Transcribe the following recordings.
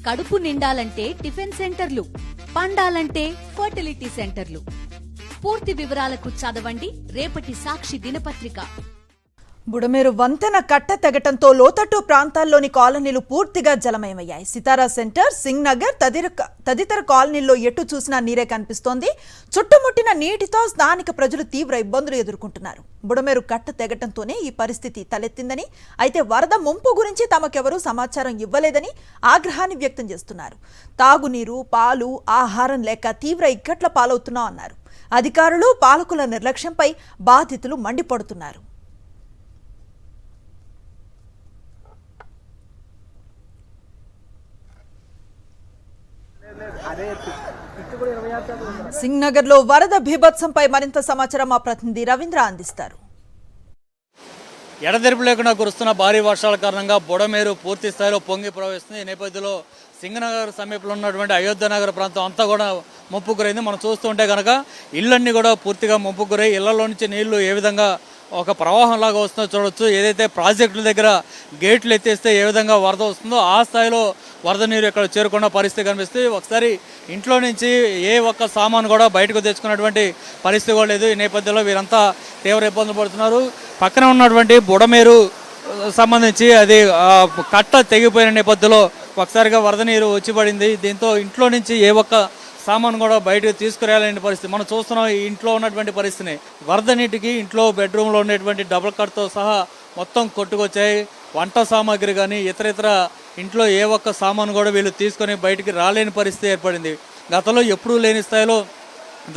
కడుపు నిండాలంటే టిఫిన్ సెంటర్లు, పండాలంటే ఫర్టిలిటీ సెంటర్లు. పూర్తి వివరాలకు చదవండి రేపటి సాక్షి దినపత్రిక. బుడమేరు వంతెన కట్ట తెగటంతో లోతట్టు ప్రాంతాల్లోని కాలనీలు పూర్తిగా జలమయమయ్యాయి. సితారా సెంటర్, సింగ్ నగర్ తదితర కాలనీల్లో ఎటు చూసినా నీరే కనిపిస్తోంది. చుట్టుముట్టిన నీటితో స్థానిక ప్రజలు తీవ్ర ఇబ్బందులు ఎదుర్కొంటున్నారు. బుడమేరు కట్ట తెగటంతోనే ఈ పరిస్థితి తలెత్తిందని, అయితే వరద ముంపు గురించి తమకెవరూ సమాచారం ఇవ్వలేదని ఆగ్రహాన్ని వ్యక్తం చేస్తున్నారు. తాగునీరు, పాలు, ఆహారం లేక తీవ్ర ఇక్కట్ల పాలవుతున్నాం అన్నారు. అధికారులు, పాలకుల నిర్లక్ష్యంపై బాధితులు మండిపడుతున్నారు. సింగ్ నగర్ లో వరద బీభత్సంపై మరింత సమాచారం మా ప్రతినిధి రవీంద్ర అందిస్తారు. ఎడతెరిపి లేకుండా కురుస్తున్న భారీ వర్షాల కారణంగా బుడమేరు పూర్తి స్థాయిలో పొంగి ప్రవహిస్తుంది. ఈ నేపథ్యంలో సింగనగర్ సమీపంలో ఉన్నటువంటి అయోధ్య నగర ప్రాంతం అంతా కూడా ముంపుకు గురైంది. మనం చూస్తుంటే కనుక ఇళ్లన్నీ కూడా పూర్తిగా ముంపుకు గురై ఇళ్లలో నుంచి నీళ్లు ఏ విధంగా ఒక ప్రవాహంలాగా వస్తుందో చూడవచ్చు. ఏదైతే ప్రాజెక్టుల దగ్గర గేట్లు ఎత్తేస్తే ఏ విధంగా వరద వస్తుందో ఆ స్థాయిలో వరద నీరు ఇక్కడ చేరుకున్న పరిస్థితి కనిపిస్తుంది. ఒకసారి ఇంట్లో నుంచి ఏ ఒక్క సామాను కూడా బయటకు తెచ్చుకున్నటువంటి పరిస్థితి కూడా లేదు. ఈ నేపథ్యంలో వీరంతా తీవ్ర ఇబ్బందులు పడుతున్నారు. పక్కన ఉన్నటువంటి బుడమేరు సంబంధించి అది కట్ట తెగిపోయిన నేపథ్యంలో ఒకసారిగా వరద నీరు వచ్చి పడింది. దీంతో ఇంట్లో నుంచి ఏ ఒక్క సామాను కూడా బయటకు తీసుకురాలేని పరిస్థితి మనం చూస్తున్నాం. ఈ ఇంట్లో ఉన్నటువంటి పరిస్థితిని వరద నీటికి ఇంట్లో బెడ్రూమ్లో ఉండేటువంటి డబుల్ కట్తో సహా మొత్తం కొట్టుకొచ్చాయి. వంట సామాగ్రి కానీ ఇతర ఇంట్లో ఏ ఒక్క సామాను కూడా వీళ్ళు తీసుకొని బయటికి రాలేని పరిస్థితి ఏర్పడింది. గతంలో ఎప్పుడూ లేని స్థాయిలో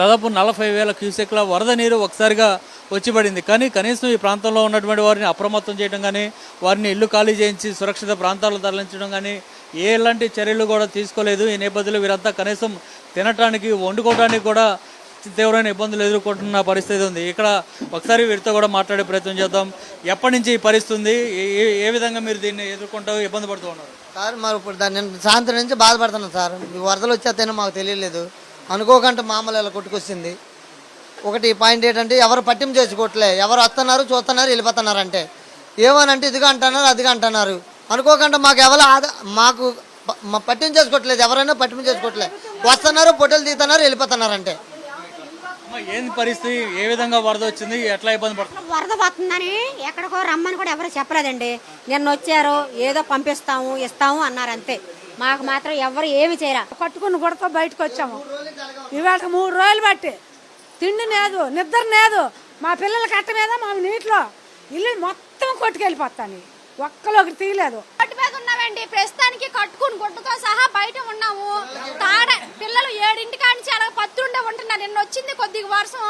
దాదాపు 40,000 క్యూసెక్ల వరద నీరు ఒకసారిగా వచ్చి పడింది. కానీ కనీసం ఈ ప్రాంతంలో ఉన్నటువంటి వారిని అప్రమత్తం చేయడం కానీ, వారిని ఇల్లు ఖాళీ చేయించి సురక్షిత ప్రాంతాలకు తరలించడం కానీ ఎలాంటి చర్యలు కూడా తీసుకోలేదు. ఈ నేపథ్యంలో వీరంతా కనీసం తినటానికి, వండుకోవడానికి కూడా తీవ్రమైన ఇబ్బందులు ఎదుర్కొంటున్న పరిస్థితి ఉంది. ఇక్కడ ఒకసారి వీరితో కూడా మాట్లాడే ప్రయత్నం చేద్దాం. ఎప్పటి నుంచి ఈ పరిస్థితి ఏ విధంగా మీరు దీన్ని ఎదుర్కొంటూ ఇబ్బంది పడుతూ ఉన్నారు? సార్ మరి ఇప్పుడు దాన్ని సాయంత్రం నుంచి బాధపడుతున్నాం సార్. వరదలు వచ్చేస్తేనే మాకు తెలియలేదు, అనుకోకుండా మామూలు ఇలా కొట్టుకొచ్చింది. ఒకటి పాయింట్ ఏంటంటే ఎవరు పట్టింపు చేసుకోవట్లే, ఎవరు వస్తున్నారు చూస్తున్నారు వెళ్ళిపోతున్నారు. అంటే ఏమనంటే ఇదిగా అంటున్నారు అదిగా అంటున్నారు. అనుకోకుండా మాకు మాకు పట్టింపు చేసుకోవట్లేదు, ఎవరైనా పట్టింపు చేసుకోవట్లేదు. వస్తున్నారు, ఫోటోలు తీస్తున్నారు, వెళ్ళిపోతున్నారు. అంటే ఏం పరిస్థితి, ఏ విధంగా వరద వచ్చింది, ఎట్లా ఇబ్బంది పడుతుంది? వరద వస్తుందని ఎక్కడికో రమ్మని కూడా ఎవరు చెప్పలేదండి. నిన్న వచ్చారు, ఏదో పంపిస్తాము ఇస్తాము అన్నారు అంతే. మాకు మాత్రం ఎవరు ఏమి చేయరా. కట్టుకుని గుడతో బయటకు వచ్చాము. ఇవాళ 3 రోజులు బట్టి తిండి లేదు, నిద్ర లేదు. మా పిల్లల కట్ట మీద మా నీటిలో ఇల్లు మొత్తం కొట్టుకెళ్ళిపోతాను. ఒక్కలో ఒకటి తీయలేదు. కట్టు మీద ఉన్నామండి ప్రస్తుతానికి, కట్టుకుని గుడ్డతో సహా బయట ఉన్నాము. పిల్లలు 7 కానించి అలా పత్తుండే ఉంటున్నారు. నిన్న వచ్చింది కొద్దిగా వర్షం,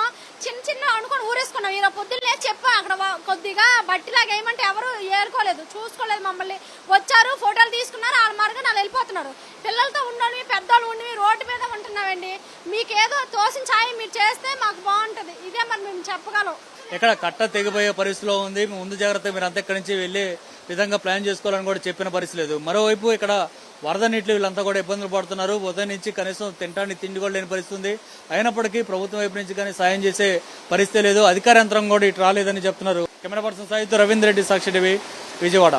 చిన్న అనుకుని ఊరేసుకున్నాం. ఈరోజు పొద్దున్నే చెప్పాం అక్కడ కొద్దిగా బట్టిలాగా ఏమంటే ఎవరు ఏరుకోలేదు, చూసుకోలేదు. మమ్మల్ని వచ్చారు, ఫోటోలు తీసుకున్నారు, వాళ్ళ మార్గం వాళ్ళు వెళ్ళిపోతున్నారు. పిల్లలతో ఉన్నవి, పెద్దోళ్ళు ఉన్నవి రోడ్డు మీద ఉంటున్నామండి. మీకేదో తోసిన ఛాయ మీరు చేస్తే మాకు బాగుంటుంది. ఇదే మరి మేము చెప్పగలం. ఇక్కడ కట్ట తెగిపోయే పరిస్థితిలో ఉంది. ముందు జాగ్రత్త మీరు అంతా ఇక్కడి నుంచి వెళ్ళే విధంగా ప్లాన్ చేసుకోవాలని కూడా చెప్పిన పరిస్థితి లేదు. మరోవైపు ఇక్కడ వరద నీటిలో వీళ్ళంతా కూడా ఇబ్బందులు పడుతున్నారు. ఉదయం నుంచి కనీసం తినడానికి తిండి కూడా లేని పరిస్థితి ఉంది. అయినప్పటికీ ప్రభుత్వం వైపు నుంచి కానీ సాయం చేసే పరిస్థితి లేదు. అధికార యంత్రం కూడా ఇటు రాలేదని చెప్తున్నారు. కెమెరా పర్సన్ సాయితో రవీంద్ర రెడ్డి, సాక్షి టీవీ, విజయవాడ.